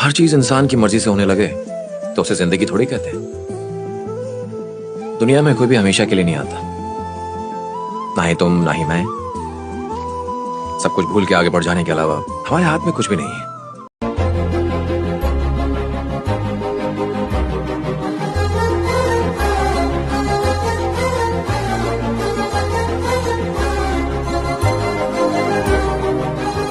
हर चीज इंसान की मर्जी से होने लगे तो उसे जिंदगी थोड़ी कहते हैं। दुनिया में कोई भी हमेशा के लिए नहीं आता, ना ही तुम ना ही मैं। सब कुछ भूल के आगे बढ़ जाने के अलावा हमारे हाथ में कुछ भी नहीं है।